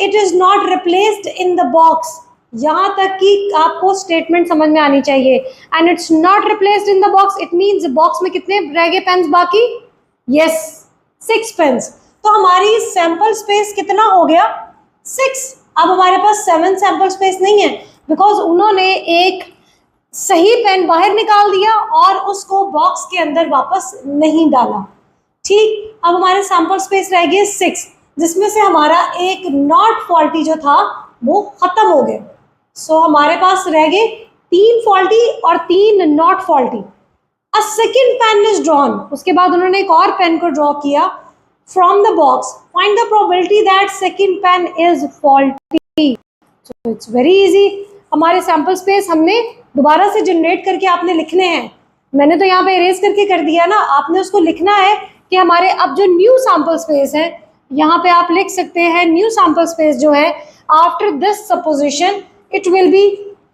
It is not replaced in the box, यहाँ तक कि आपको स्टेटमेंट समझ में आनी चाहिए। And it's not replaced in the box, it means box में कितने रह गए पेन्स बाकी? Yes, 6 pens. तो हमारी सैंपल स्पेस कितना हो गया? 6। अब हमारे पास 7 सैंपल स्पेस नहीं है, बिकॉज उन्होंने एक सही पेन बाहर निकाल दिया और उसको बॉक्स के अंदर वापस नहीं डाला। ठीक, अब हमारे सैंपल स्पेस रह गए 6, जिसमें से हमारा एक नॉट फॉल्टी जो था वो खत्म हो गया। सो हमारे पास रह गए 3 फॉल्टी और 3 not faulty. A second pen is drawn, उसके बाद उन्होंने एक और पेन को ड्रॉ किया। From the box find the probability that second pen is faulty. So it's very easy. हमारे सैंपल स्पेस हमने दोबारा से जनरेट करके आपने लिखने हैं। मैंने तो यहाँ पे इरेज करके कर दिया ना, आपने उसको लिखना है कि हमारे अब जो न्यू सैंपल स्पेस है, यहाँ पे आप लिख सकते हैं न्यू सैंपल स्पेस जो है, after this supposition it will be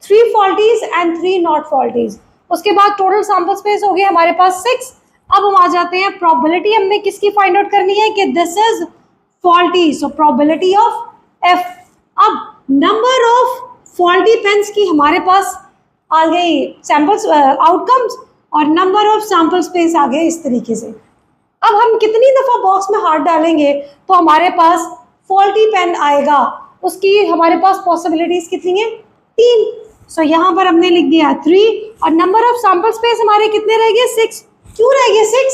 3 faulties and 3 not faulties. उसके बाद टोटल सैंपल स्पेस हो गया हमारे पास 6। अब हम आ जाते हैं प्रोबेबिलिटी हमने किसकी फाइंड आउट करनी है कि this is faulty, so probability of F. अब नंबर ऑफ फॉल्टी पेन्स की हमारे पास आ गई सैंपल्स आउटकम्स और नंबर ऑफ सैंपल स्पेस आ गए इस तरीके से। अब हम कितनी दफ़ा बॉक्स में हाथ डालेंगे तो हमारे पास फॉल्टी पेन आएगा, उसकी हमारे पास पॉसिबिलिटीज कितनी है? 3। सो यहाँ पर हमने लिख दिया 3 और नंबर ऑफ सैंपल स्पेस हमारे कितने रह गए? 6। क्यों रह गए 6?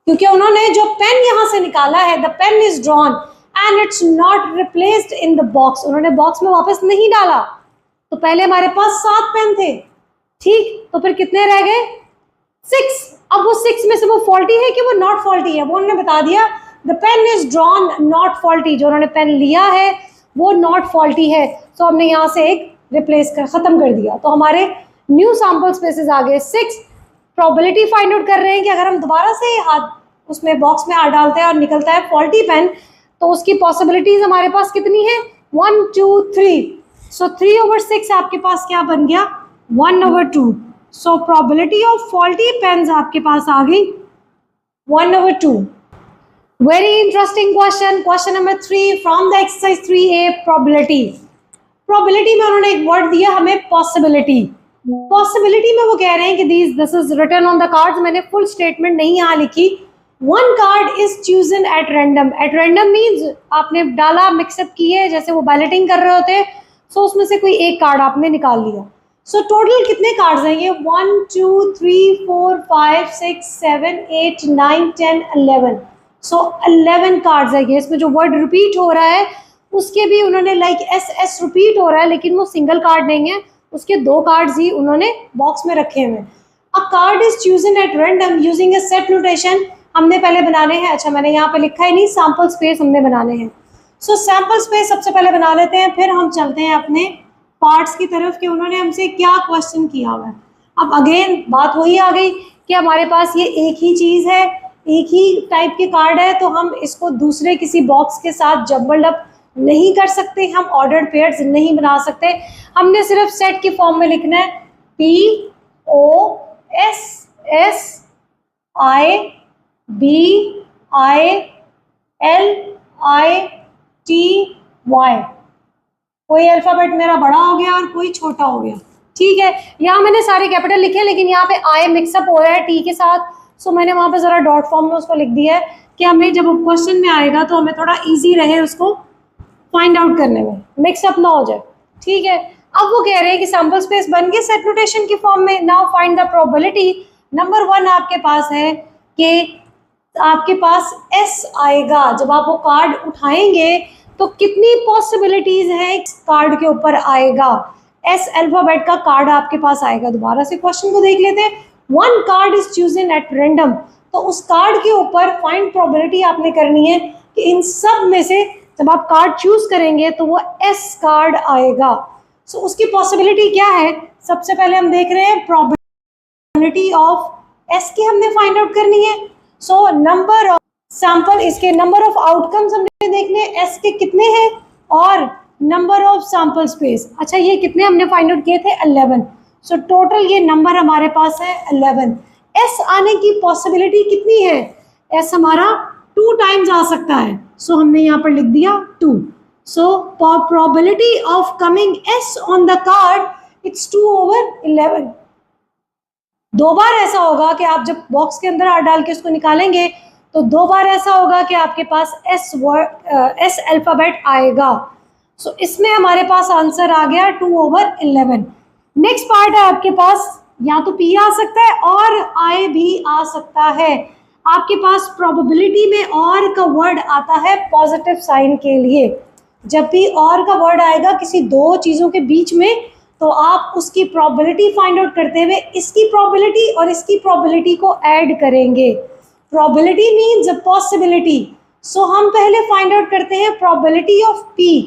क्योंकि उन्होंने जो पेन यहाँ से निकाला है, the pen is drawn and it's not replaced in the box, उन्होंने बॉक्स में वापस नहीं डाला। तो पहले हमारे पास 7 पेन थे, ठीक, तो फिर कितने रह गए? 6। अब वो 6 में से वो फॉल्टी है कि वो नॉट फॉल्टी है, वो उन्होंने बता दिया the pen is drawn not faulty, जो उन्होंने पेन लिया है वो नॉट फॉल्टी है। तो हमने यहाँ से एक रिप्लेस कर खत्म कर दिया, तो हमारे न्यू सैंपल स्पेसेस आ गए 6। प्रोबेबिलिटी फाइंड आउट कर रहे हैं कि अगर हम दोबारा से हाथ उसमें बॉक्स में हाथ डालते हैं और निकलता है फॉल्टी पेन, तो उसकी पॉसिबिलिटीज हमारे पास कितनी है? 1 2 3। सो 3/6 आपके पास क्या बन गया? 1/2। So probability of faulty pens आपके पास आ गई 1/2। Very interesting question, question number 3 from the exercise 3A probability. Probability में उन्होंने एक वर्ड दिया हमें पॉसिबिलिटी। पॉसिबिलिटी में वो कह रहे हैं कि this is written on the cards, मैंने फुल स्टेटमेंट नहीं यहाँ लिखी। 1 card is chosen at random. At random means आपने डाला, मिक्सअप किए, जैसे वो बैलेटिंग कर रहे होते, सो उसमें से कोई एक कार्ड आपने निकाल लिया। सो टोटल कितने कार्ड्स हैं ये? 1 2 3 4 5 6 7 8 9 10 11। सो 11 कार्ड्स है ये। इसमें जो वर्ड रिपीट हो रहा है उसके भी उन्होंने लाइक एस रिपीट हो रहा है, लेकिन वो सिंगल कार्ड नहीं है, उसके 2 कार्ड्स ही उन्होंने बॉक्स में रखे हुए। अ card is chosen at random using A set notation. हमने पहले बनाने हैं, अच्छा मैंने यहाँ पे लिखा है नहीं, सैंपल स्पेस हमने बनाने हैं। सो सैंपल स्पेस सबसे पहले बना लेते हैं, फिर हम चलते हैं अपने पार्ट्स की तरफ कि उन्होंने हमसे क्या क्वेश्चन किया हुआ है। अब अगेन बात वही आ गई कि हमारे पास ये एक ही चीज़ है, एक ही टाइप के कार्ड है, तो हम इसको दूसरे किसी बॉक्स के साथ जबल्ड अप नहीं कर सकते, हम ऑर्डर्ड पेयर्स नहीं बना सकते। हमने सिर्फ सेट की फॉर्म में लिखना है POSSIBILITY। कोई अल्फाबेट मेरा बड़ा हो गया और कोई छोटा हो गया, ठीक है। यहाँ मैंने सारे कैपिटल लिखे, लेकिन यहाँ पे आई मिक्सअप हो रहा है टी के साथ, सो मैंने वहाँ पे ज़रा डॉट फॉर्म में उसको लिख दिया है कि हमें जब क्वेश्चन में आएगा तो हमें थोड़ा इजी रहे उसको फाइंड आउट करने में, मिक्सअप ना हो जाए, ठीक है। अब वो कह रहे हैं कि सैंपल स्पेस बन गए सेट नोटेशन की फॉर्म में। Now find the probability. Number 1 आपके पास है कि आपके पास एस आएगा, जब आप वो कार्ड उठाएंगे तो कितनी पॉसिबिलिटीज हैं कार्ड के ऊपर आएगा। एस अल्फाबेट का कार्ड आपके पास आएगा। दोबारा से क्वेश्चन को देख लेते हैं। 1 card is chosen at random, तो उस कार्ड के ऊपर फाइंड प्रोबेबिलिटी आपने करनी है कि इन सब में से जब आप कार्ड चूज करेंगे तो वो एस कार्ड आएगा। सो उसकी पॉसिबिलिटी क्या है? सबसे पहले हम देख रहे हैं प्रोबेबिलिटी ऑफ एस की हमने फाइंड आउट करनी है। सो नंबर ऑफ सैंपल, इसके नंबर ऑफ आउटकम्स हमने देखने हैं, एस के कितने हैं, और नंबर ऑफ सैंपल स्पेस। अच्छा ये कितने हमने फाइंड आउट किए थे? 11। सो टोटल ये नंबर हमारे पास है 11। एस आने की पॉसिबिलिटी कितनी है? एस हमारा 2 टाइम्स आ सकता है। सो हमने यहाँ पर लिख दिया 2. सो probability of coming S on the card, it's 2/11. 2 बार ऐसा होगा कि आप जब बॉक्स के अंदर हाथ डाल के उसको निकालेंगे तो 2 बार ऐसा होगा कि आपके पास एस अल्फाबेट आएगा. सो इसमें हमारे पास आंसर आ गया 2/11. नेक्स्ट पार्ट है आपके पास, या तो P आ सकता है और I भी आ सकता है. आपके पास प्रोबेबिलिटी में और का वर्ड आता है पॉजिटिव साइन के लिए. जब भी और का वर्ड आएगा किसी दो चीज़ों के बीच में तो आप उसकी प्रोबेबिलिटी फाइंड आउट करते हुए इसकी प्रोबेबिलिटी और इसकी प्रोबेबिलिटी को ऐड करेंगे. Probability means a possibility. So हम पहले फाइंड आउट करते हैं प्रोबेबिलिटी ऑफ P.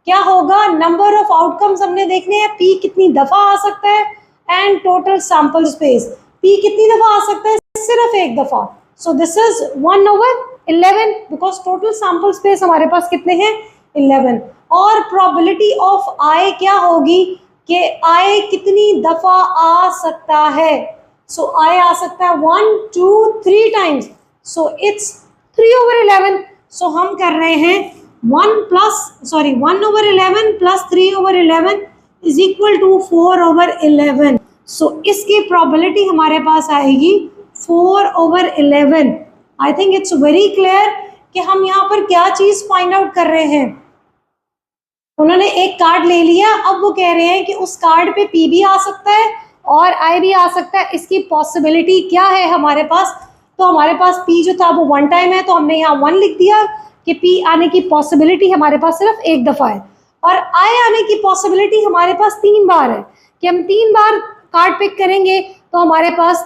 क्या होगा? नंबर ऑफ आउटकम्स हमने देखने हैं, P कितनी दफ़ा आ सकता है and total sample space. P कितनी दफ़ा आ सकता है? सिर्फ एक दफ़ा. सो this is 1/11 because total sample space हमारे पास कितने हैं? 11. और प्रोबेबिलिटी ऑफ I क्या होगी कि I कितनी दफ़ा आ सकता है? सो I आ सकता है 1, 2, 3 टाइम्स. So it's 3/11. सो हम कर रहे हैं 1/11 प्लस 3/11 इज इक्वल टू 4/11. सो इसकी प्रोबेबिलिटी हमारे पास आएगी 4/11. I think it's very clear कि हम यहाँ पर क्या चीज़ फाइंड आउट कर रहे हैं. उन्होंने एक कार्ड ले लिया, अब वो कह रहे हैं कि उस कार्ड पे P भी आ सकता है और I भी आ सकता है. इसकी पॉसिबिलिटी क्या है हमारे पास? तो हमारे पास P जो था वो 1 टाइम है, तो हमने यहाँ 1 लिख दिया कि P आने की पॉसिबिलिटी हमारे पास सिर्फ एक दफ़ा है. और I आने की पॉसिबिलिटी हमारे पास 3 बार है कि हम 3 बार कार्ड पिक करेंगे. तो हमारे पास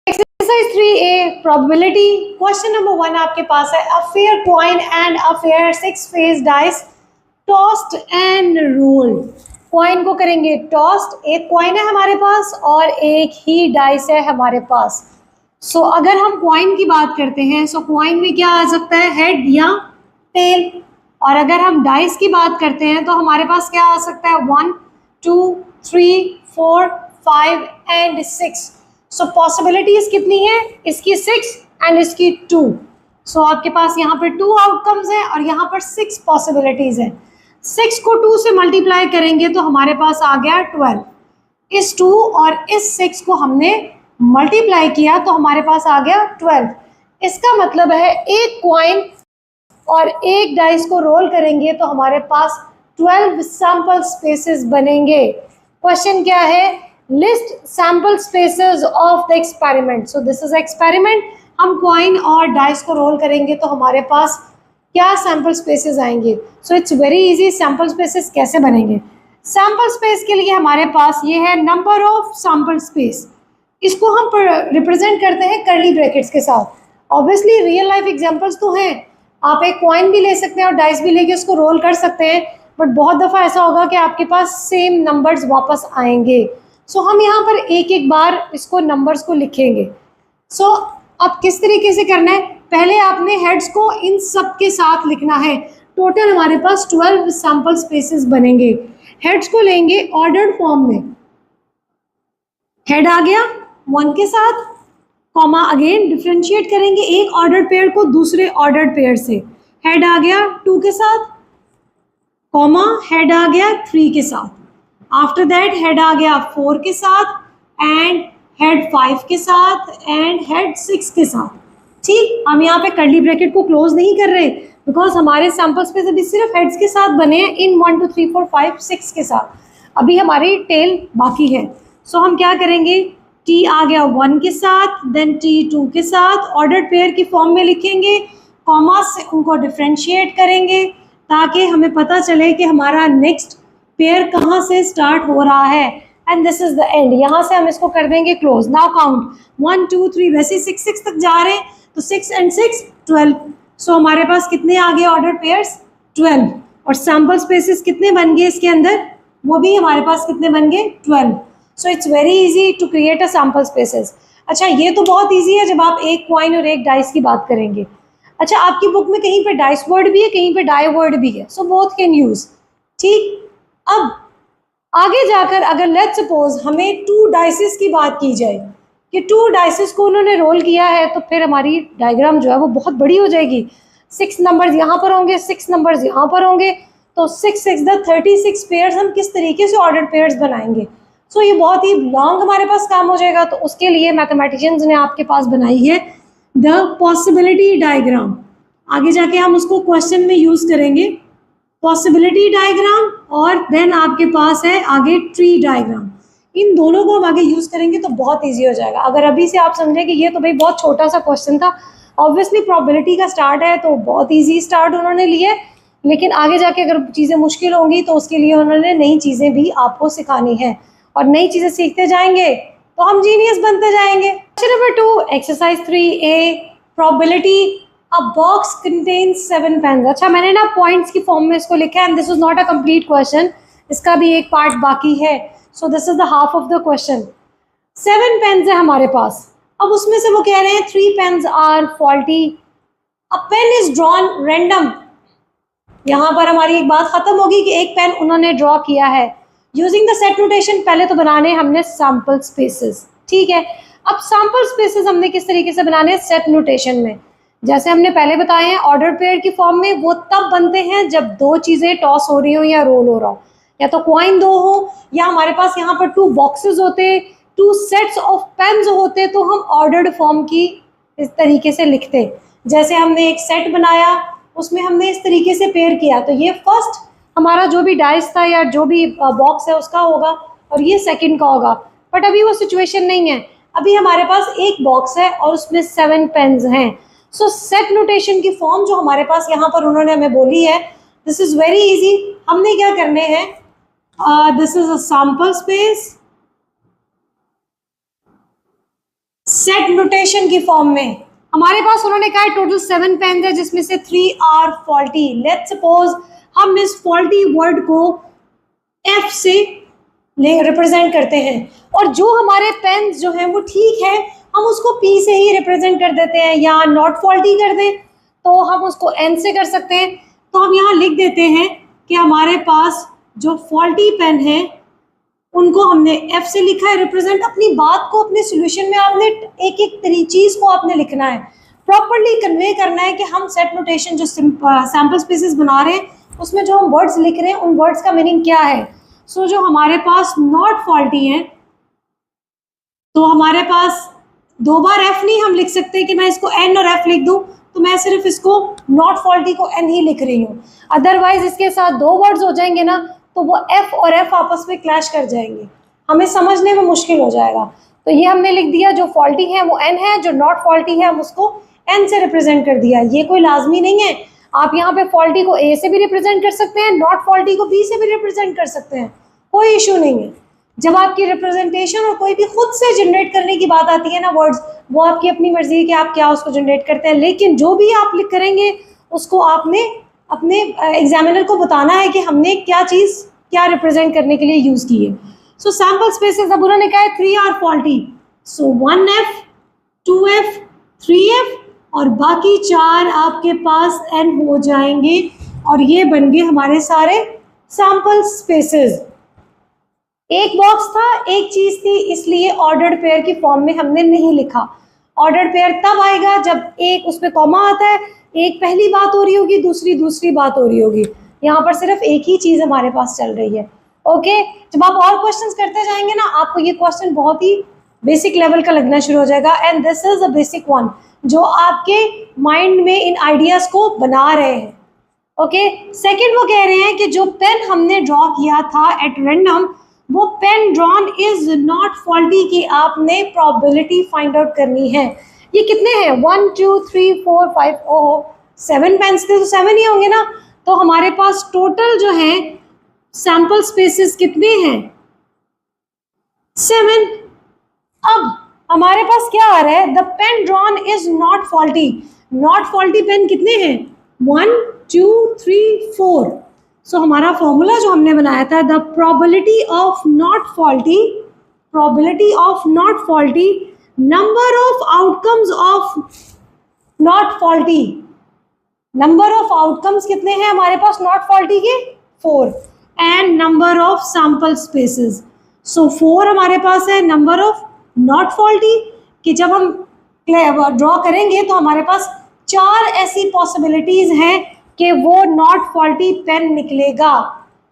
exercise 3A probability question number 1 आपके पास है. A fair coin and a fair 6 face dice tossed and rolled. Coin को करेंगे टॉस्ड. एक कॉइन है हमारे पास और एक ही डाइस है हमारे पास. सो अगर हम कॉइन की बात करते हैं सो कॉइन में क्या आ सकता है? हेड या टेल. और अगर हम डाइस की बात करते हैं तो हमारे पास क्या आ सकता है? 1, 2, 3, 4, 5 एंड 6. सो पॉसिबिलिटीज कितनी है? इसकी 6 एंड इसकी 2. सो आपके पास यहाँ पर 2 आउटकम्स हैं और यहाँ पर 6 पॉसिबिलिटीज हैं. 6 को 2 से मल्टीप्लाई करेंगे तो हमारे पास आ गया 12. इस 2 और इस 6 को हमने मल्टीप्लाई किया तो हमारे पास आ गया 12. इसका मतलब है एक कॉइन और एक डाइस को रोल करेंगे तो हमारे पास 12 सैंपल स्पेसेस बनेंगे. क्वेश्चन क्या है? List sample spaces of the experiment. So this is experiment. हम कॉइन और डाइस को रोल करेंगे तो हमारे पास क्या सैंपल स्पेसेस आएंगे? सो it's very easy. Sample spaces कैसे बनेंगे? सैंपल स्पेस के लिए हमारे पास ये है नंबर ऑफ सैंपल स्पेस. इसको हम रिप्रेजेंट करते हैं कर्ली ब्रैकेट्स के साथ. ऑब्वियसली रियल लाइफ एग्जांपल्स तो हैं. आप एक कॉइन भी ले सकते हैं और डाइस भी लेके उसको रोल कर सकते हैं, बट बहुत दफ़ा ऐसा होगा कि आपके पास सेम नंबर्स वापस आएंगे. सो हम यहाँ पर एक एक बार इसको नंबर्स को लिखेंगे. सो अब किस तरीके से करना है? पहले आपने हेड्स को इन सब के साथ लिखना है. टोटल हमारे पास 12 सैंपल स्पेसेस बनेंगे. हेड्स को लेंगे ऑर्डर्ड फॉर्म में. हेड आ गया 1 के साथ, कॉमा अगेन डिफ्रेंशिएट करेंगे एक ऑर्डर्ड पेयर को दूसरे ऑर्डर्ड पेयर से. हेड आ गया 2 के साथ, कॉमा हेड आ गया 3 के साथ. आफ्टर दैट हेड आ गया 4 के साथ एंड हेड 5 के साथ एंड हेड 6 के साथ. ठीक, हम यहाँ पे कर्ली ब्रैकेट को क्लोज नहीं कर रहे बिकॉज हमारे सैंपल स्पेस अभी सिर्फ हेड्स के साथ बने हैं इन 1, 2, 3, 4, 5, 6 के साथ. अभी हमारी टेल बाकी है. सो हम क्या करेंगे? T आ गया 1 के साथ, देन T 2 के साथ ऑर्डर्ड पेयर की फॉर्म में लिखेंगे, कॉमा से उनको डिफ्रेंशिएट करेंगे ताकि हमें पता चले कि हमारा नेक्स्ट पेयर कहाँ से स्टार्ट हो रहा है. And this is the end. यहाँ से हम इसको कर देंगे क्लोज. Now count 1, 2, 3. वैसे 6 तक जा रहे हैं तो 6 and 6 12. सो हमारे पास कितने आ गए ऑर्डर पेयर्स? 12. और सैम्पल स्पेसेस कितने बन गए इसके अंदर? वो भी हमारे पास कितने बन गए? 12. So it's very easy to create a sample spaces. अच्छा, ये तो बहुत इजी है जब आप एक कॉइन और एक डाइस की बात करेंगे. अच्छा, आपकी बुक में कहीं पे डाइस वर्ड भी है, कहीं पे डाई वर्ड भी है. So both can use. ठीक, अब आगे जाकर अगर लेट्स सपोज हमें 2 डाइसेस की बात की जाए कि 2 डाइसेस को उन्होंने रोल किया है तो फिर हमारी डायग्राम जो है वो बहुत बड़ी हो जाएगी. 6 नंबर्स यहाँ पर होंगे, 6 नंबर्स यहाँ पर होंगे, तो 6 6 द 36 पेयर्स हम किस तरीके से ऑर्डर्ड पेयर्स बनाएंगे। सो ये बहुत ही लॉन्ग हमारे पास काम हो जाएगा। तो उसके लिए मैथमेटिशियंस ने आपके पास बनाई है द पॉसिबिलिटी डायग्राम। आगे जाके हम उसको क्वेश्चन में यूज़ करेंगे, पॉसिबिलिटी डायग्राम, और देन आपके पास है आगे ट्री डायग्राम। इन दोनों को हम आगे यूज़ करेंगे तो बहुत ईजी हो जाएगा। अगर अभी से आप समझें कि ये तो भाई बहुत छोटा सा क्वेश्चन था, ऑब्वियसली प्रोबेबिलिटी का स्टार्ट है तो बहुत ईजी स्टार्ट उन्होंने लिए, लेकिन आगे जाके अगर चीज़ें मुश्किल होंगी तो उसके लिए उन्होंने नई चीज़ें भी आपको सिखानी है, और नई चीज़ें सीखते जाएंगे तो हम जीनियस बनते जाएंगे। Question number 2, exercise 3A, probability a box contains 7 pens. अच्छा, मैंने ना पॉइंट्स की फॉर्म में इसको लिखा है, and this is not a complete question, इसका भी एक पार्ट बाकी है। So this is the half of the question. 7 pens है हमारे पास। अब उसमें से वो कह रहे हैं 3 pens are faulty, a pen is drawn random. यहाँ पर हमारी एक बात खत्म होगी कि एक पेन उन्होंने ड्रॉ किया है यूजिंग द सेट नोटेशन। पहले तो बनाने हमने सैम्पल स्पेसेस, ठीक है। अब सैम्पल स्पेसेस हमने किस तरीके से बनाने, सेट नोटेशन में। जैसे हमने पहले बताए हैं ऑर्डर पेयर की फॉर्म में वो तब बनते हैं जब दो चीज़ें टॉस हो रही हो या रोल हो रहा हो, या तो कॉइन 2 हो, या हमारे पास यहाँ पर 2 बॉक्सेस होते, 2 सेट्स ऑफ पेन्स होते, तो हम ऑर्डर्ड फॉर्म की इस तरीके से लिखते। जैसे हमने एक सेट बनाया, उसमें हमने इस तरीके से पेयर किया, तो ये फर्स्ट हमारा जो भी डाइस था या जो भी बॉक्स है उसका होगा, और ये सेकंड का होगा। बट अभी वो सिचुएशन नहीं है, अभी हमारे पास एक बॉक्स है और उसमें 7 पेन्स हैं। सो सेट नोटेशन की फॉर्म जो हमारे पास यहाँ पर उन्होंने हमें बोली है, दिस इज वेरी इजी। हमने क्या करने हैं, this is a sample space, set notation की फॉर्म में हमारे पास उन्होंने कहा टोटल 7 पेन्स है जिसमें से 3 आर फॉल्टी। लेट्स सपोज हम इस फॉल्टी वर्ड को F से रिप्रेजेंट करते हैं, और जो हमारे पेन्स जो हैं वो ठीक है, हम उसको P से ही रिप्रेजेंट कर देते हैं, या नॉट फॉल्टी कर दें तो हम उसको N से कर सकते हैं। तो हम यहाँ लिख देते हैं कि हमारे पास जो फॉल्टी पेन है उनको हमने F से लिखा है रिप्रेजेंट। अपनी बात को अपने सॉल्यूशन में आपने एक एक चीज़ को आपने लिखना है, प्रॉपर्ली कन्वे करना है कि हम सेट नोटेशन जो सैम्पल स्पेसेस बना रहे हैं उसमें जो हम वर्ड्स लिख रहे हैं उन वर्ड्स का मीनिंग क्या है। सो जो हमारे पास नॉट फॉल्टी है, तो हमारे पास 2 बार F नहीं हम लिख सकते कि मैं इसको N और F लिख दूं, तो मैं सिर्फ इसको नॉट फॉल्टी को N ही लिख रही हूँ। अदरवाइज इसके साथ 2 वर्ड्स हो जाएंगे ना, तो वो F और F आपस में क्लैश कर जाएंगे, हमें समझने में मुश्किल हो जाएगा। तो ये हमने लिख दिया, जो फॉल्टी है वो N है, जो नॉट फॉल्टी है हम उसको N से रिप्रेजेंट कर दिया। ये कोई लाजमी नहीं है, आप यहाँ पे फॉल्टी को A से भी रिप्रेजेंट कर सकते हैं, नॉट फॉल्टी को B से भी रिप्रेजेंट कर सकते हैं, कोई इशू नहीं है। जब आपकी रिप्रेजेंटेशन और कोई भी खुद से जनरेट करने की बात आती है ना वर्ड्स, वो आपकी अपनी मर्जी है कि आप क्या उसको जनरेट करते हैं, लेकिन जो भी आप लिख करेंगे उसको आपने अपने एग्जामिनर को बताना है कि हमने क्या चीज़ क्या रिप्रेजेंट करने के लिए यूज़ की है। सो सैम्पल स्पेसेस अब उन्होंने कहा है 3 are faulty, so 1F 2F 3F और बाकी 4 आपके पास N हो जाएंगे, और ये बन गए हमारे सारे सैम्पल स्पेसेस। एक बॉक्स था, एक चीज़ थी, इसलिए ऑर्डर्ड पेयर की फॉर्म में हमने नहीं लिखा। ऑर्डर्ड पेयर तब आएगा जब एक उसमें कॉमा आता है, एक पहली बात हो रही होगी, दूसरी बात हो रही होगी। यहाँ पर सिर्फ एक ही चीज़ हमारे पास चल रही है। ओके, जब आप और क्वेश्चंस करते जाएंगे ना, आपको ये क्वेश्चन बहुत ही बेसिक लेवल का लगना शुरू हो जाएगा, and this is a basic one जो आपके माइंड में इन आइडियाज़ को बना रहे हैं। ओके, सेकेंड वो कह रहे हैं कि जो पेन हमने ड्रॉ किया था एट रैंडम, वो pen drawn is not faulty की आपने प्रोबेबिलिटी फाइंड आउट करनी है। ये कितने हैं, 1 2 3 4 5, ओह 7 पेन्स थे तो 7 ही होंगे ना। तो हमारे पास टोटल जो है सैम्पल स्पेसेस कितने हैं, 7। अब हमारे पास क्या आ रहा है, the pen drawn is not faulty. Not faulty pen कितने हैं, 1 2 3 4। सो हमारा फॉर्मूला जो हमने बनाया था, the probability of not faulty number of outcomes of not faulty. Number of outcomes कितने हैं हमारे पास नॉट फॉल्टी के, 4, and number of sample spaces. So 4 हमारे पास है नंबर ऑफ नॉट फॉल्टी, कि जब हम ड्रॉ करेंगे तो हमारे पास 4 ऐसी पॉसिबिलिटीज हैं कि वो नॉट फॉल्टी पेन निकलेगा।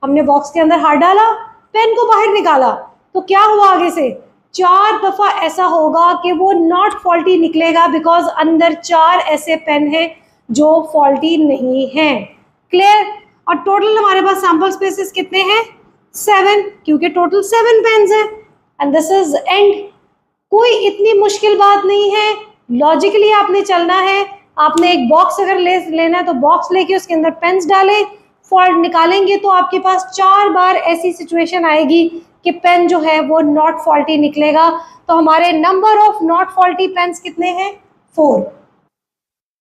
हमने बॉक्स के अंदर हाथ डाला, पेन को बाहर निकाला, तो क्या हुआ आगे से? 4 दफा ऐसा होगा कि वो नॉट फॉल्टी निकलेगा, बिकॉज अंदर 4 ऐसे पेन हैं जो फॉल्टी नहीं हैं। क्लियर? और टोटल हमारे पास सैंपल स्पेसेस कितने हैं? 7, क्योंकि टोटल 7 पेन्स हैं। And this is and. कोई इतनी मुश्किल बात नहीं है, लॉजिकली आपने चलना है। आपने एक बॉक्स अगर लेना है तो बॉक्स लेके उसके अंदर पेन्स डालें, फॉल्ट निकालेंगे तो आपके पास 4 बार ऐसी सिचुएशन आएगी कि पेन जो है वो नॉट फॉल्टी निकलेगा। तो हमारे number of not faulty pens कितने हैं? 4।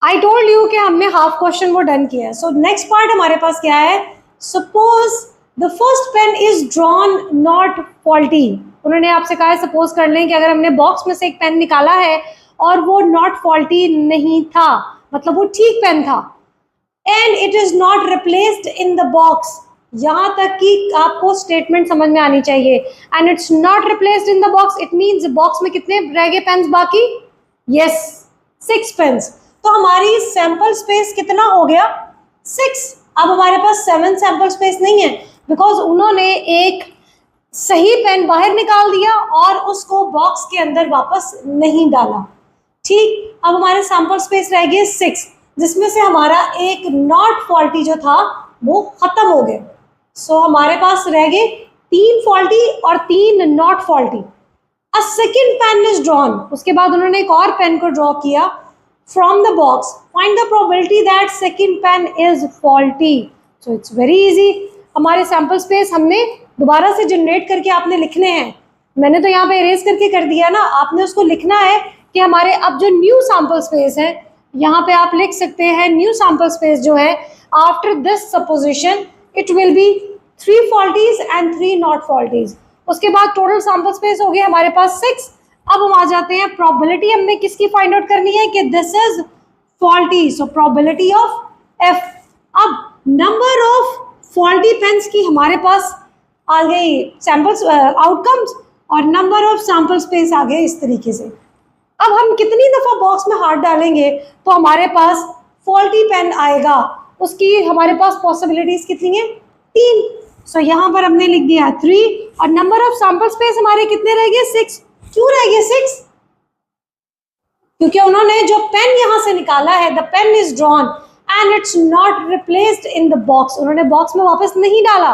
आई टोल्ड यू कि हमने हाफ क्वेश्चन वो डन किया है। सो नेक्स्ट पार्ट हमारे पास क्या है? Suppose the first pen is drawn not faulty. उन्होंने आपसे कहा है सपोज कर लें कि अगर हमने बॉक्स में से एक पेन निकाला है और वो नॉट फॉल्टी नहीं था, मतलब वो ठीक पेन था, and it is not replaced in the box. यहाँ तक कि आपको स्टेटमेंट समझ में आनी चाहिए। And it's not replaced in the box, it means box में कितने रह गए पेन्स बाकी? Yes, 6 pens. तो हमारी सैंपल स्पेस कितना हो गया? 6। अब हमारे पास 7 सैंपल स्पेस नहीं है, बिकॉज उन्होंने एक सही पेन बाहर निकाल दिया और उसको बॉक्स के अंदर वापस नहीं डाला। ठीक, अब हमारे सैंपल स्पेस रह गए 6, जिसमें से हमारा एक नॉट फॉल्टी जो था वो खत्म हो गया। सो हमारे पास रह गए 3 फॉल्टी और 3 not faulty. A second pen is drawn. उसके बाद उन्होंने एक और पेन को ड्रॉ किया from the box. Find the probability that second pen is faulty. So it's very easy. हमारे सैंपल स्पेस हमने दोबारा से जनरेट करके आपने लिखने हैं। मैंने तो यहाँ पे इरेज करके कर दिया ना, आपने उसको लिखना है कि हमारे अब जो न्यू सैंपल स्पेस है, यहाँ पे आप लिख सकते हैं न्यू सैंपल स्पेस जो है, after this supposition it will be 3 faulties and 3 not faulties. उसके बाद टोटल सैंपल स्पेस हो गया हमारे पास 6। अब हम आ जाते हैं प्रोबेबिलिटी हमने किसकी फाइंड आउट करनी है कि this is faulty. So probability of F। अब नंबर ऑफ फॉल्टी पेन्स की हमारे पास आ गई सैंपल्स आउटकम्स, और नंबर ऑफ सैंपल स्पेस आ गए इस तरीके से। अब हम कितनी दफ़ा बॉक्स में हाथ डालेंगे तो हमारे पास फॉल्टी पेन आएगा, उसकी हमारे पास पॉसिबिलिटीज कितनी है? 3। सो यहाँ पर हमने लिख दिया 3, और नंबर ऑफ सैंपल स्पेस हमारे कितने रह गए? 6। क्यों रह गए 6? क्योंकि उन्होंने जो पेन यहाँ से निकाला है, the pen is drawn and it's not replaced in the box. उन्होंने बॉक्स में वापस नहीं डाला।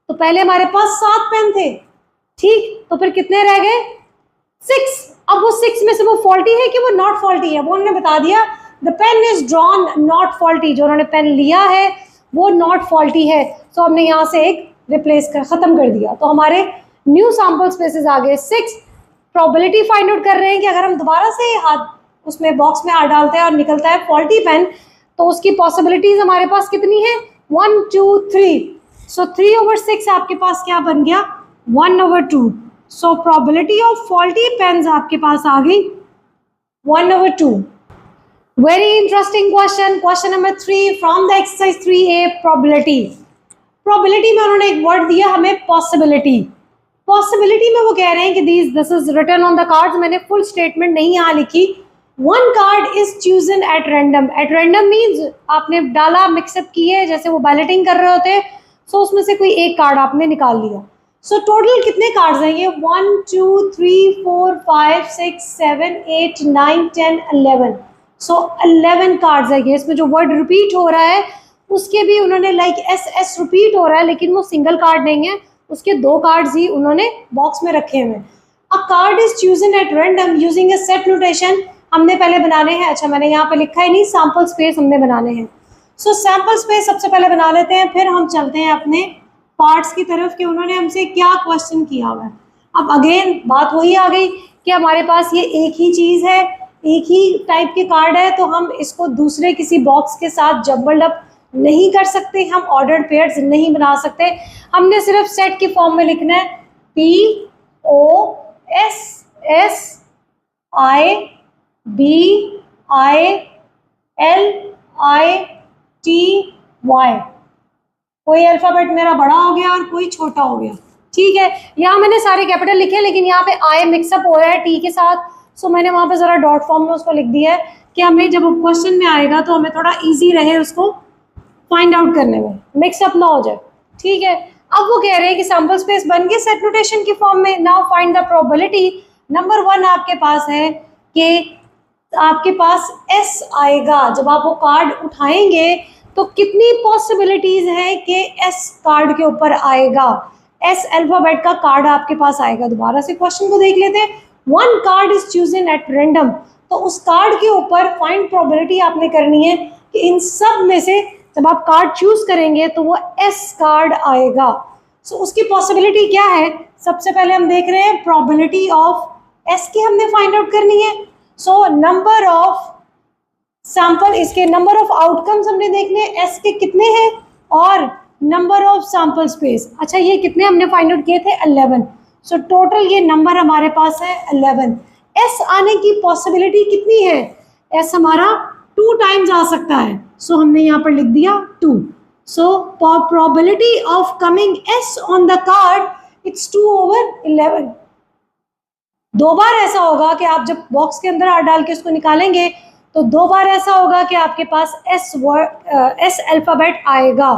तो पहले हमारे पास 7 पेन थे, ठीक, तो फिर कितने रह गए? 6। अब वो 6 में से वो फॉल्टी है कि वो नॉट फॉल्टी है, वो उन्होंने बता दिया। The pen is drawn not faulty. जो उन्होंने पेन लिया है वो नॉट फॉल्टी है, तो हमने यहाँ से एक रिप्लेस कर खत्म कर दिया। तो हमारे न्यू सैंपल स्पेसेस आ गए 6। प्रोबेबिलिटी फाइंड आउट कर रहे हैं कि अगर हम दोबारा से हाथ उसमें बॉक्स में हाथ डालते हैं और निकलता है फॉल्टी पेन, तो उसकी पॉसिबिलिटीज हमारे पास कितनी है? 1, 2, 3। सो 3/6 आपके पास क्या बन गया? 1/2। So probability of faulty pens आपके पास आ गई 1/2। Very interesting question. Question number 3 from the exercise 3A probability. Probability में उन्होंने एक वर्ड दिया हमें पॉसिबिलिटी। पॉसिबिलिटी में वो कह रहे हैं कि this is written on the cards. मैंने फुल स्टेटमेंट नहीं यहाँ लिखी। 1 card is chosen at random. At random means आपने डाला, मिक्सअप किए, जैसे वो बैलेटिंग कर रहे होते हैं। सो उसमें से कोई एक कार्ड आपने निकाल लिया। सो टोटल कितने कार्ड्स हैं ये? 1, 2, 3, 4, 5, 6, 7, 8, 9, 10, 11। सो 11 कार्ड्स है ये। इसमें जो वर्ड रिपीट हो रहा है उसके भी उन्होंने लाइक एस रिपीट हो रहा है, लेकिन वो सिंगल कार्ड नहीं है, उसके 2 कार्ड्स ही उन्होंने बॉक्स में रखे हुए। अ card is chosen at random using A set notation. हमने पहले बनाने हैं, अच्छा मैंने यहाँ पे लिखा ही नहीं, सैंपल स्पेस हमने बनाने हैं। सो सैंपल स्पेस सबसे पहले बना लेते हैं, फिर हम चलते हैं अपने पार्ट्स की तरफ कि उन्होंने हमसे क्या क्वेश्चन किया हुआ है। अब अगेन बात वही आ गई कि हमारे पास ये एक ही चीज़ है, एक ही टाइप के कार्ड है, तो हम इसको दूसरे किसी बॉक्स के साथ जम्बल्ड अप नहीं कर सकते, हम ऑर्डर्ड पेयर्स नहीं बना सकते। हमने सिर्फ सेट की फॉर्म में लिखना है POSSIBILITY। कोई अल्फाबेट मेरा बड़ा हो गया और कोई छोटा हो गया, ठीक है। यहाँ मैंने सारे कैपिटल लिखे, लेकिन यहाँ पे आई मिक्सअप हो रहा है टी के साथ, सो मैंने वहाँ पे ज़रा डॉट फॉर्म में उसको लिख दिया है कि हमें जब क्वेश्चन में आएगा तो हमें थोड़ा इजी रहे उसको फाइंड आउट करने में, मिक्सअप ना हो जाए, ठीक है। अब वो कह रहे हैं कि सैंपल स्पेस बन गए सेट नोटेशन की फॉर्म में। Now find the probability. Number 1 आपके पास है कि आपके पास एस आएगा। जब आप वो कार्ड उठाएंगे तो कितनी पॉसिबिलिटीज हैं कि एस कार्ड के ऊपर आएगा, एस अल्फाबेट का कार्ड आपके पास आएगा। दोबारा से क्वेश्चन को देख लेते हैं। One card is chosen at random, तो उस कार्ड के ऊपर फाइंड प्रोबेबिलिटी आपने करनी है कि इन सब में से जब आप कार्ड चूज करेंगे तो वो एस कार्ड आएगा। सो उसकी पॉसिबिलिटी क्या है, सबसे पहले हम देख रहे हैं प्रोबेबिलिटी ऑफ एस की हमने फाइंड आउट करनी है। सो नंबर ऑफ सैंपल, इसके नंबर ऑफ आउटकम्स हमने देखने हैं, एस के कितने हैं और नंबर ऑफ सैंपल स्पेस। अच्छा ये कितने हमने फाइंड आउट किए थे, 11। सो टोटल ये नंबर हमारे पास है 11। एस आने की पॉसिबिलिटी कितनी है, एस हमारा 2 टाइम्स आ सकता है। सो हमने यहाँ पर लिख दिया 2। सो probability of coming S on the card it's 2/11। 2 बार ऐसा होगा कि आप जब बॉक्स के अंदर हाथ डाल के उसको निकालेंगे तो 2 बार ऐसा होगा कि आपके पास एस अल्फाबेट आएगा।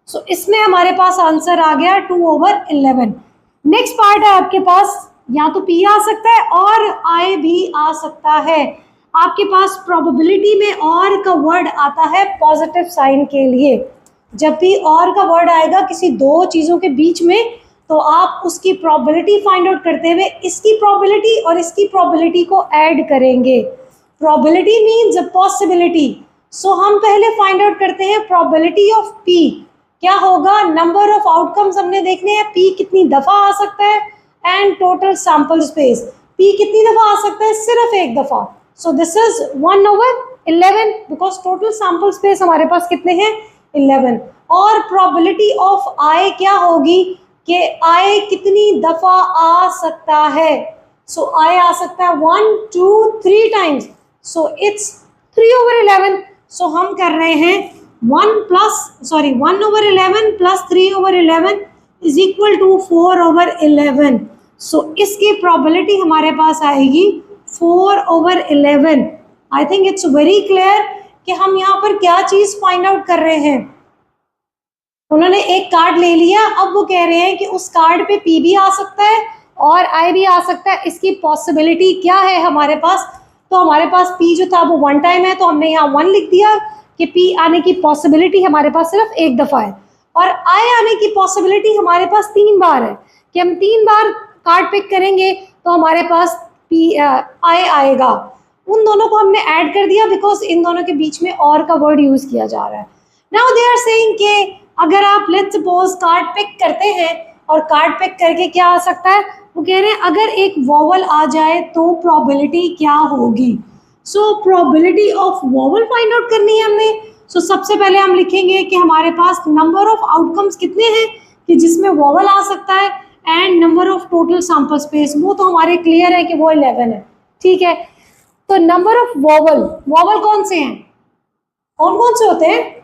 सो इसमें हमारे पास आंसर आ गया 2/11। नेक्स्ट पार्ट है आपके पास, या तो पी आ सकता है और आई भी आ सकता है। आपके पास प्रोबेबिलिटी में और का वर्ड आता है पॉजिटिव साइन के लिए। जब भी और का वर्ड आएगा किसी दो चीज़ों के बीच में तो आप उसकी प्रोबेबिलिटी फाइंड आउट करते हुए इसकी प्रोबेबिलिटी और इसकी प्रोबेबिलिटी को ऐड करेंगे। Probability means possibility. सो हम पहले फाइंड आउट करते हैं प्रोबेबिलिटी ऑफ पी। क्या होगा, नंबर ऑफ आउटकम्स हमने देखने हैं, पी कितनी दफ़ा आ सकता है and total sample space. P कितनी दफ़ा आ सकता है, सिर्फ एक दफ़ा। सो this is 1/11 because total sample space हमारे पास कितने हैं, 11। और प्रोबेबिलिटी ऑफ आई क्या होगी कि आई कितनी दफ़ा आ सकता है। सो आई आ सकता है 1, 2, 3 टाइम्स। So it's 3/11। सो हम कर रहे हैं 1/11 प्लस 3/11 इज इक्वल टू 4/11। सो इसकी प्रोबेबिलिटी हमारे पास आएगी 4/11। I think it's very clear कि हम यहाँ पर क्या चीज़ फाइंड आउट कर रहे हैं। उन्होंने एक कार्ड ले लिया, अब वो कह रहे हैं कि उस कार्ड पे पी भी आ सकता है और आई भी आ सकता है। इसकी पॉसिबिलिटी क्या है हमारे पास, तो हमारे पास पी जो था वो 1 टाइम है तो हमने यहाँ 1 लिख दिया कि पी आने की पॉसिबिलिटी हमारे पास सिर्फ एक दफ़ा है। और आई आने की पॉसिबिलिटी हमारे पास 3 बार है कि हम 3 बार कार्ड पिक करेंगे तो हमारे पास पी आई आएगा। उन दोनों को हमने ऐड कर दिया बिकॉज इन दोनों के बीच में और का वर्ड यूज़ किया जा रहा है। नाउ दे आर सेइंग कि अगर आप लेट्स सपोज कार्ड पिक करते हैं और कार्ड पिक करके क्या आ सकता है, वो कह रहे हैं अगर एक वोवल आ जाए तो प्रोबेबिलिटी क्या होगी। सो probability of vowel find out करनी है हमने। सो सबसे पहले हम लिखेंगे कि हमारे पास नंबर ऑफ आउटकम्स कितने हैं कि जिसमें वोवल आ सकता है and number of total sample space, वो तो हमारे क्लियर है कि वो 11 है, ठीक है। तो नंबर ऑफ वोवल, वोवल कौन से हैं, कौन कौन से होते हैं,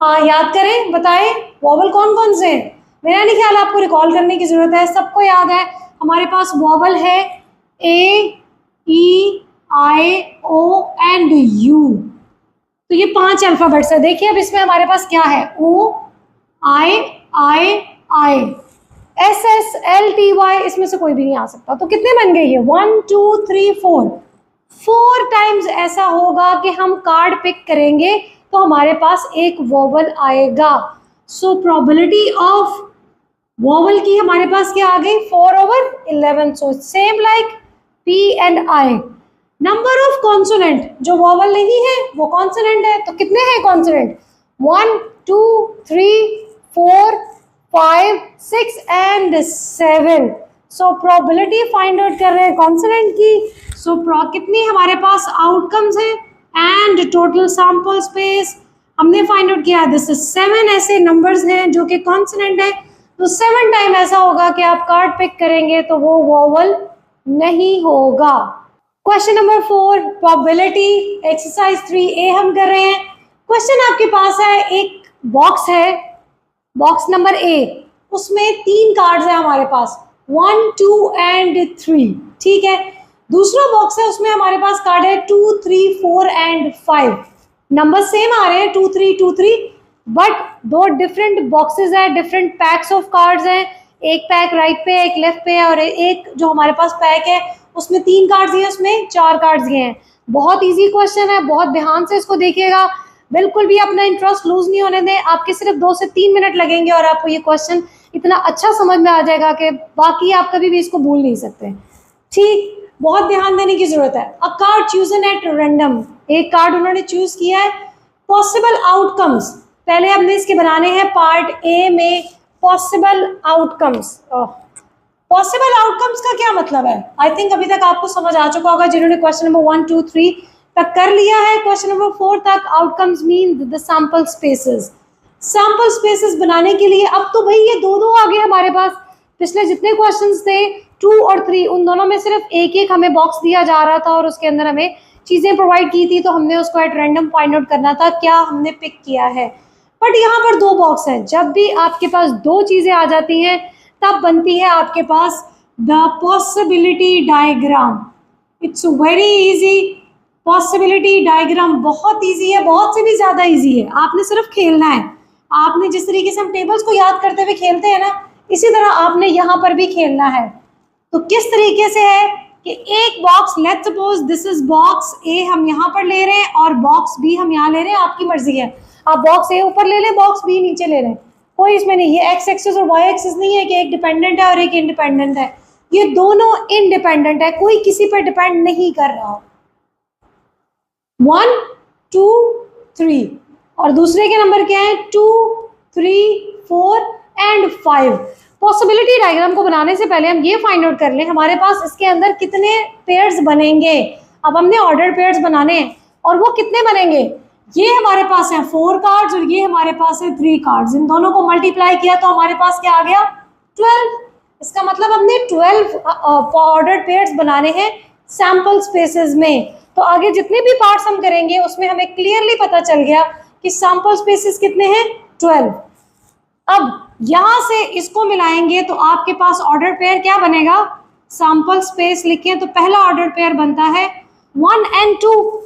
हाँ याद करें, बताएं वोवल कौन कौन से हैं। मेरा नहीं ख्याल आपको रिकॉल करने की जरूरत है, सबको याद है। हमारे पास वोवल है ए, ई, आई, ओ एंड यू। तो ये 5 अल्फाबेट्स है। देखिए अब इसमें हमारे पास क्या है, O, I, S, S, L, T, Y, इसमें से कोई भी नहीं आ सकता। तो कितने बन गए ये, 1, 2, 3, 4 टाइम्स ऐसा होगा कि हम कार्ड पिक करेंगे तो हमारे पास एक वोवल आएगा। सो प्रोबेबिलिटी ऑफ वोवल की हमारे पास क्या आ गई, 4/11। So same like P and I. Number of consonant, जो वोवल नहीं है वो कॉन्सोनेंट है, तो कितने हैं consonant, 1, 2, 3, 4, 5, 6 and 7। So probability find out कर रहे हैं कॉन्सोनेंट की। सो कितनी हमारे पास आउटकम्स हैं एंड टोटल सैंपल स्पेस हमने फाइंड आउट किया। दिस इज 7 ऐसे नंबर्स हैं जो कि कॉन्सोनेंट है। तो 7 टाइम ऐसा होगा कि आप कार्ड पिक करेंगे तो वो वोवल नहीं होगा। Question number 4 probability exercise 3A हम कर रहे हैं। क्वेश्चन आपके पास है, एक बॉक्स है, बॉक्स नंबर A, उसमें 3 कार्ड्स हैं हमारे पास, 1, 2 एंड 3, ठीक है। दूसरा बॉक्स है उसमें हमारे पास कार्ड है 2, 3, 4 एंड 5। नंबर सेम आ रहे हैं 2, 3, 2, 3, बट दो डिफरेंट बॉक्सेस हैं, डिफरेंट पैक्स ऑफ कार्ड्स हैं। एक पैक राइट पे, एक लेफ्ट पे है, और एक जो हमारे पास पैक है उसमें 3 कार्ड्स दिए, उसमें 4 कार्ड्स दिए हैं। बहुत इजी क्वेश्चन है, बहुत ध्यान से इसको देखिएगा, बिल्कुल भी अपना इंटरेस्ट लूज नहीं होने दें। आपके सिर्फ 2 से 3 मिनट लगेंगे और आपको ये क्वेश्चन इतना अच्छा समझ में आ जाएगा कि बाकी आप कभी भी इसको भूल नहीं सकते। ठीक, बहुत ध्यान देने की जरूरत है। अ कार्ड चूजन एट रैंडम, एक कार्ड उन्होंने चूज किया है। पॉसिबल आउटकम्स, पहले हमने इसके बनाने हैं पार्ट ए में पॉसिबल आउटकम्स। पॉसिबल आउटकम्स का क्या मतलब है? आई थिंक अभी तक आपको समझ आ चुका होगा जिन्होंने क्वेश्चन नंबर 1, 2, 3 तक कर लिया है। क्वेश्चन नंबर 4 तक outcomes mean the sample spaces. Sample spaces बनाने के लिए अब तो भाई ये दो आ गए हमारे पास। पिछले जितने क्वेश्चंस थे 2 और 3, उन दोनों में सिर्फ एक एक हमें बॉक्स दिया जा रहा था और उसके अंदर हमें चीजें प्रोवाइड की थी, तो हमने उसको एट रैंडम फाइंड आउट करना था क्या हमने पिक किया है। बट यहाँ पर 2 बॉक्स हैं। जब भी आपके पास 2 चीजें आ जाती हैं तब बनती है आपके पास the possibility diagram. It's very easy. Possibility diagram बहुत इजी है, बहुत से भी ज्यादा इजी है। आपने सिर्फ खेलना है। आपने जिस तरीके से हम टेबल्स को याद करते हुए खेलते हैं ना, इसी तरह आपने यहाँ पर भी खेलना है। तो किस तरीके से है कि एक box, let's suppose this is box A, हम यहाँ पर ले रहे हैं और बॉक्स बी हम यहाँ ले रहे हैं। आपकी मर्जी है, आप बॉक्स ए ऊपर ले लें, बॉक्स बी नीचे ले लें, कोई इसमें नहीं। ये एक्स एक्सिस और वाई एक्सिस नहीं है कि एक डिपेंडेंट है और एक इंडिपेंडेंट है। ये दोनों इंडिपेंडेंट है, कोई किसी पर डिपेंड नहीं कर रहा। 1, 2, 3 और दूसरे के नंबर क्या है 2, 3, 4 एंड 5। पॉसिबिलिटी डायग्राम को बनाने से पहले हम ये फाइंड आउट कर लें हमारे पास इसके अंदर कितने पेयर्स बनेंगे। अब हमने ऑर्डर्ड पेयर्स बनाने हैं और वो कितने बनेंगे। ये हमारे पास है 4 कार्ड्स और ये हमारे पास है 3 कार्ड्स। इन दोनों को मल्टीप्लाई किया तो हमारे पास क्या आ गया 12। इसका मतलब हमने 12 ऑर्डर्ड पेयर्स बनाने हैं सैंपल स्पेसेस में। तो आगे जितने भी पार्ट्स हम करेंगे उसमें हमें क्लियरली पता चल गया कि सैंपल स्पेसेस कितने हैं 12। अब यहां से इसको मिलाएंगे तो आपके पास ऑर्डर पेयर क्या बनेगा, सैंपल स्पेस लिखें तो पहला ऑर्डर पेयर बनता है 1 and 2।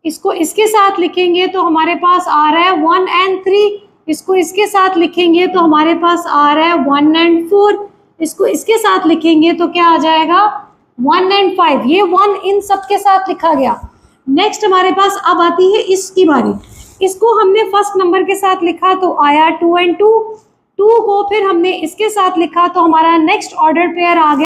इसको इसके साथ लिखेंगे तो हमारे पास आ रहा है 1 and 3। इसको इसके साथ लिखेंगे तो हमारे पास आ रहा है 1 and 4। इसको इसके साथ लिखेंगे तो क्या आ जाएगा 1 and 5। ये 1 इन सब के साथ लिखा गया। नेक्स्ट हमारे पास अब आती है इसकी बारी। इसको हमने फर्स्ट नंबर के साथ लिखा तो आया 2 and 2। 2 को फिर हमने इसके साथ लिखा तो हमारा नेक्स्ट ऑर्डर पेयर आ गया